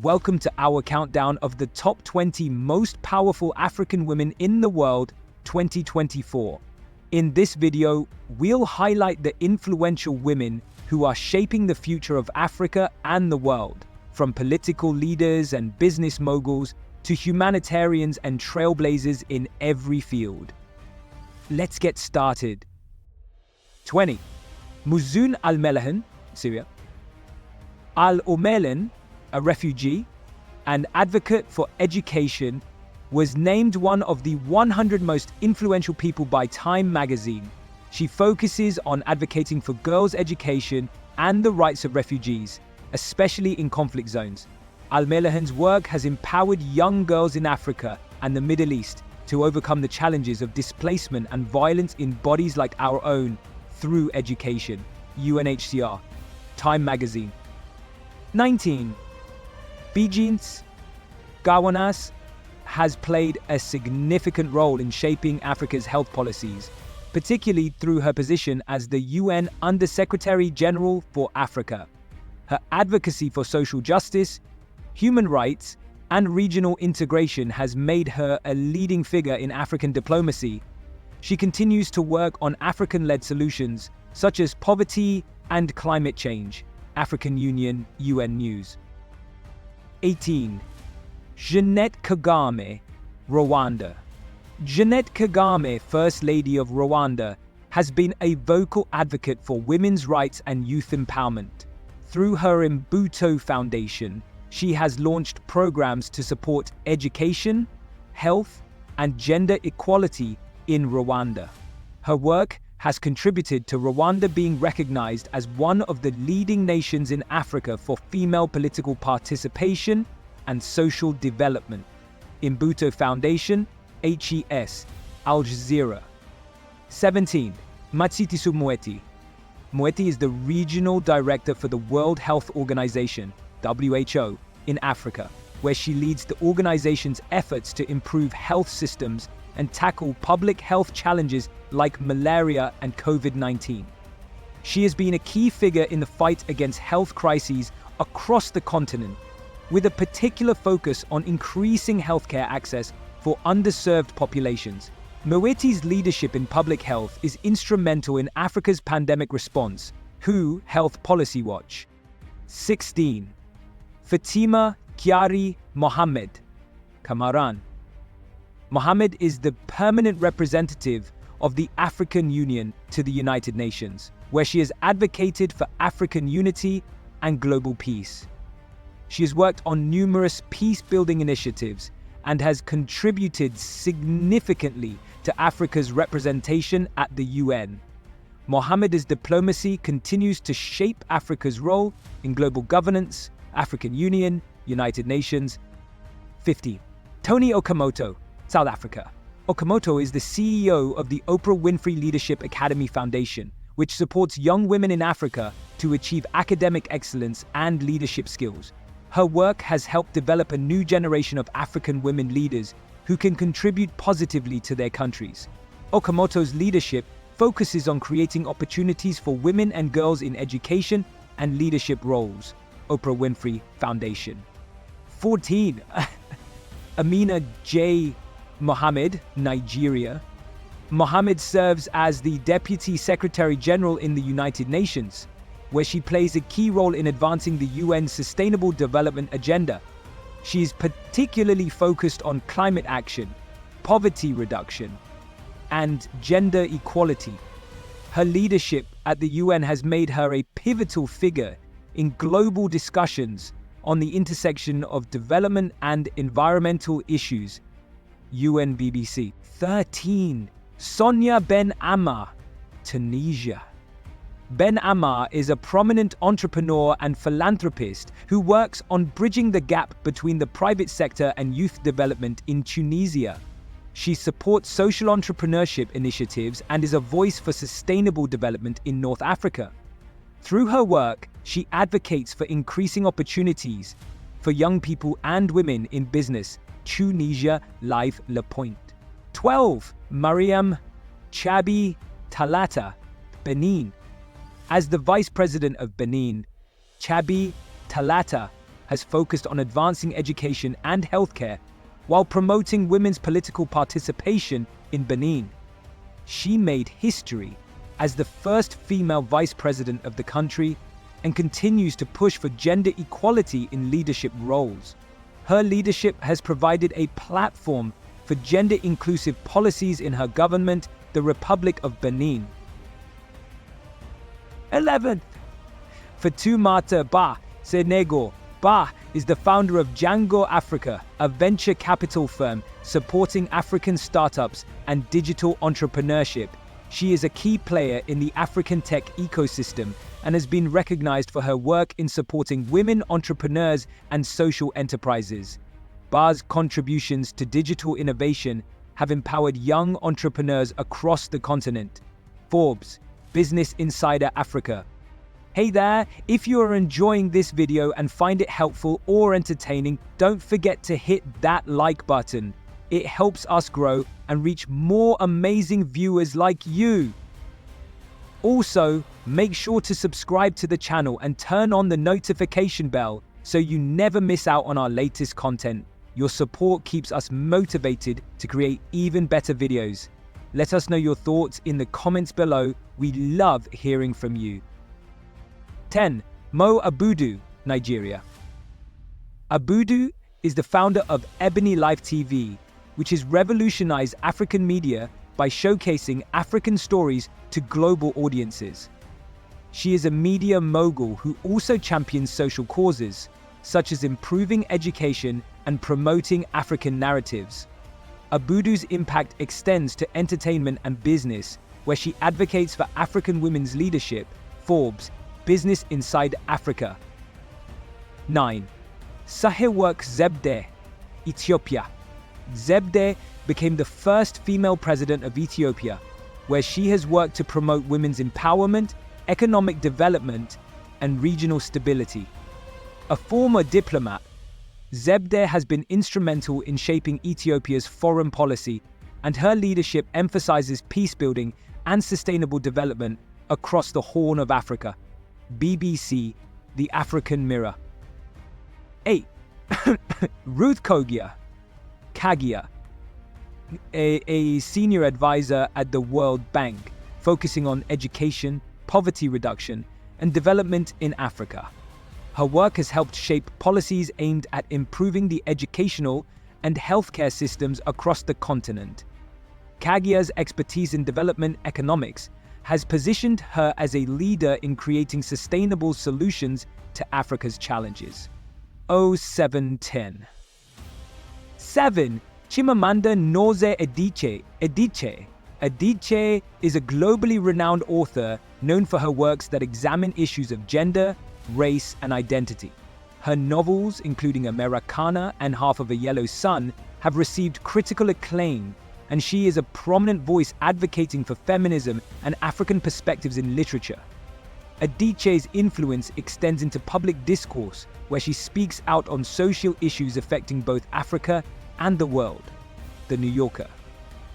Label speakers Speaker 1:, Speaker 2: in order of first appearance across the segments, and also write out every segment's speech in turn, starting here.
Speaker 1: welcome to our countdown of the top 20 most powerful African women in the world 2024. In this video, we'll highlight the influential women who are shaping the future of Africa and the world, from political leaders and business moguls to humanitarians and trailblazers in every field. Let's get started. 20. Muzun Al-Melahan, Syria. Al-Omelan, a refugee and advocate for education, was named one of the 100 most influential people by Time magazine. She focuses on advocating for girls' education and the rights of refugees, especially in conflict zones. Al-Melahan's work has empowered young girls in Africa and the Middle East to overcome the challenges of displacement and violence in bodies like our own through education. UNHCR. Time magazine. 19. Bijins Gawanas has played a significant role in shaping Africa's health policies, particularly through her position as the UN Under-Secretary General for Africa. Her advocacy for social justice, human rights, and regional integration has made her a leading figure in African diplomacy. She continues to work on African-led solutions such as poverty and climate change. African Union, UN News. 18. Jeannette Kagame, Rwanda. Jeannette Kagame, First Lady of Rwanda, has been a vocal advocate for women's rights and youth empowerment. Through her Imbuto Foundation, she has launched programs to support education, health, and gender equality in Rwanda. Her work has contributed to Rwanda being recognized as one of the leading nations in Africa for female political participation and social development. Imbuto Foundation, HES, Al Jazeera. 17. Matshidiso Moeti. Moeti is the Regional Director for the World Health Organization, WHO, in Africa, where she leads the organization's efforts to improve health systems and tackle public health challenges like malaria and COVID-19. She has been a key figure in the fight against health crises across the continent, with a particular focus on increasing healthcare access for underserved populations. Moeti's leadership in public health is instrumental in Africa's pandemic response. WHO Health Policy Watch. 16. Fatima Kyari Mohammed, Cameroon. Mohammed is the permanent representative of the African Union to the United Nations, where she has advocated for African unity and global peace. She has worked on numerous peace-building initiatives and has contributed significantly to Africa's representation at the UN. Mohammed's diplomacy continues to shape Africa's role in global governance, African Union, United Nations. 50. Tony Okamoto, South Africa. Okamoto is the CEO of the Oprah Winfrey Leadership Academy Foundation, which supports young women in Africa to achieve academic excellence and leadership skills. Her work has helped develop a new generation of African women leaders who can contribute positively to their countries. Okamoto's leadership focuses on creating opportunities for women and girls in education and leadership roles. Oprah Winfrey Foundation. 14. Amina J. Mohammed, Nigeria. Mohammed serves as the Deputy Secretary General in the United Nations, where she plays a key role in advancing the UN's Sustainable Development Agenda. She is particularly focused on climate action, poverty reduction, and gender equality. Her leadership at the UN has made her a pivotal figure in global discussions on the intersection of development and environmental issues. UN BBC. 13. Sonia Ben Ammar, Tunisia. Ben Ammar is a prominent entrepreneur and philanthropist who works on bridging the gap between the private sector and youth development in Tunisia. She supports social entrepreneurship initiatives and is a voice for sustainable development in North Africa. Through her work, she advocates for increasing opportunities for young people and women in business. Tunisia Live Le Point. 12. Mariam Chabi Talata, Benin. As the Vice President of Benin, Chabi Talata has focused on advancing education and healthcare while promoting women's political participation in Benin. She made history as the first female vice president of the country and continues to push for gender equality in leadership roles. Her leadership has provided a platform for gender-inclusive policies in her government, the Republic of Benin. 11th. Fatoumata Bah Senego. Bah is the founder of Django Africa, a venture capital firm supporting African startups and digital entrepreneurship. She is a key player in the African tech ecosystem and has been recognized for her work in supporting women entrepreneurs and social enterprises. Bah's contributions to digital innovation have empowered young entrepreneurs across the continent. Forbes, Business Insider Africa. Hey there, if you are enjoying this video and find it helpful or entertaining, don't forget to hit that like button. It helps us grow and reach more amazing viewers like you. Also, make sure to subscribe to the channel and turn on the notification bell so you never miss out on our latest content. Your support keeps us motivated to create even better videos. Let us know your thoughts in the comments below. We love hearing from you. 10. Mo Abudu, Nigeria. Abudu is the founder of Ebony Life TV, which has revolutionized African media by showcasing African stories to global audiences. She is a media mogul who also champions social causes, such as improving education and promoting African narratives. Abudu's impact extends to entertainment and business, where she advocates for African women's leadership. Forbes, Business Inside Africa. 9. Sahework Zewde, Ethiopia. Zewde became the first female president of Ethiopia, where she has worked to promote women's empowerment, economic development, and regional stability. A former diplomat, Zewde has been instrumental in shaping Ethiopia's foreign policy, and her leadership emphasizes peace-building and sustainable development across the Horn of Africa. BBC, The African Mirror. 8. Ruth Kagia, a senior advisor at the World Bank, focusing on education, poverty reduction, and development in Africa. Her work has helped shape policies aimed at improving the educational and healthcare systems across the continent. Kagia's expertise in development economics has positioned her as a leader in creating sustainable solutions to Africa's challenges. 0710. 7. Chimamanda Ngozi Adichie. Adichie is a globally renowned author known for her works that examine issues of gender, race, and identity. Her novels, including Americana and Half of a Yellow Sun, have received critical acclaim, and she is a prominent voice advocating for feminism and African perspectives in literature. Adichie's influence extends into public discourse, where she speaks out on social issues affecting both Africa and the world. The New Yorker.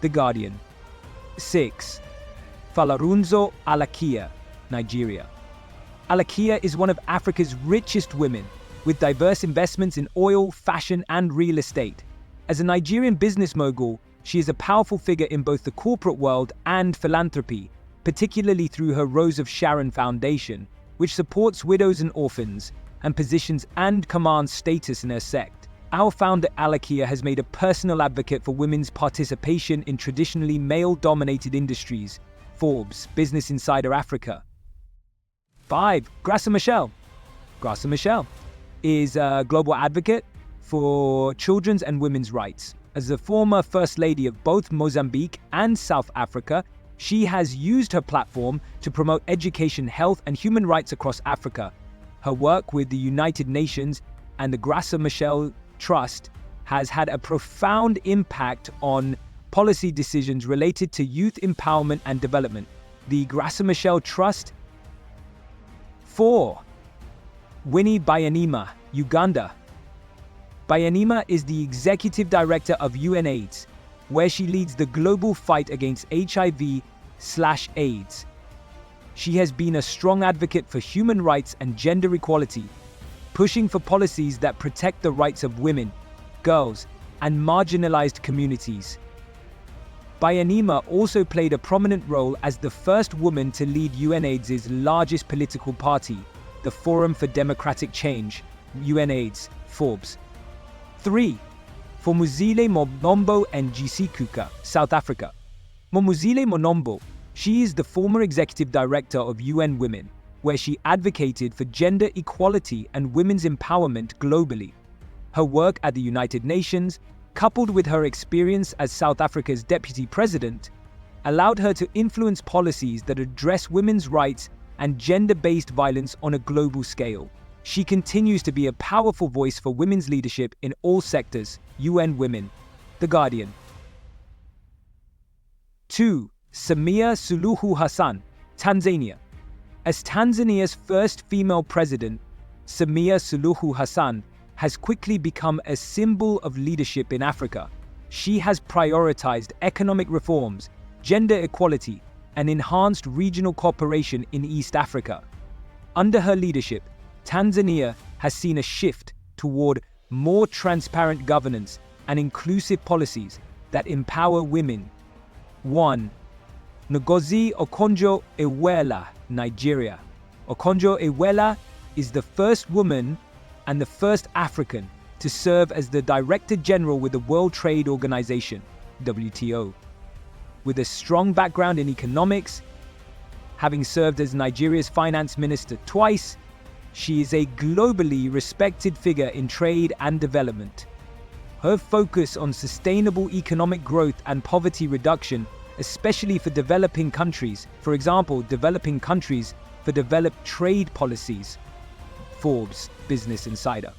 Speaker 1: The Guardian. 6. Falarunzo Alakia, Nigeria. Alakia is one of Africa's richest women, with diverse investments in oil, fashion, and real estate. As a Nigerian business mogul, she is a powerful figure in both the corporate world and philanthropy, particularly through her Rose of Sharon Foundation, which supports widows and orphans, and positions and commands status in her sect. Our founder Alakia has made a personal advocate for women's participation in traditionally male-dominated industries. Forbes, Business Insider Africa. 5. Graça Machel. Graça Machel is a global advocate for children's and women's rights. As the former First Lady of both Mozambique and South Africa, she has used her platform to promote education, health, and human rights across Africa. Her work with the United Nations and the Graça Machel Trust has had a profound impact on policy decisions related to youth empowerment and development. The Graça Machel Trust. 4. Winnie Byanyima, Uganda. Byanyima is the executive director of UNAIDS, where she leads the global fight against HIV/AIDS. She has been a strong advocate for human rights and gender equality. pushing for policies that protect the rights of women, girls, and marginalized communities. Bianima also played a prominent role as the first woman to lead UNAIDS's largest political party, the Forum for Democratic Change, UNAIDS, Forbes. 3. Phumzile Monombo Ngcuka, South Africa. Phumzile Monombo, she is the former executive director of UN Women, where she advocated for gender equality and women's empowerment globally. Her work at the United Nations, coupled with her experience as South Africa's deputy president, allowed her to influence policies that address women's rights and gender-based violence on a global scale. She continues to be a powerful voice for women's leadership in all sectors. UN Women. The Guardian. 2. Samia Suluhu Hassan, Tanzania. As Tanzania's first female president, Samia Suluhu Hassan has quickly become a symbol of leadership in Africa. She has prioritized economic reforms, gender equality, and enhanced regional cooperation in East Africa. Under her leadership, Tanzania has seen a shift toward more transparent governance and inclusive policies that empower women. 1. Ngozi Okonjo-Iweala, Nigeria. Okonjo-Iweala is the first woman and the first African to serve as the Director General with the World Trade Organization, WTO. With a strong background in economics, having served as Nigeria's finance minister twice, she is a globally respected figure in trade and development. Her focus on sustainable economic growth and poverty reduction, especially for developing countries, for example, developing countries for developed trade policies. Forbes Business Insider.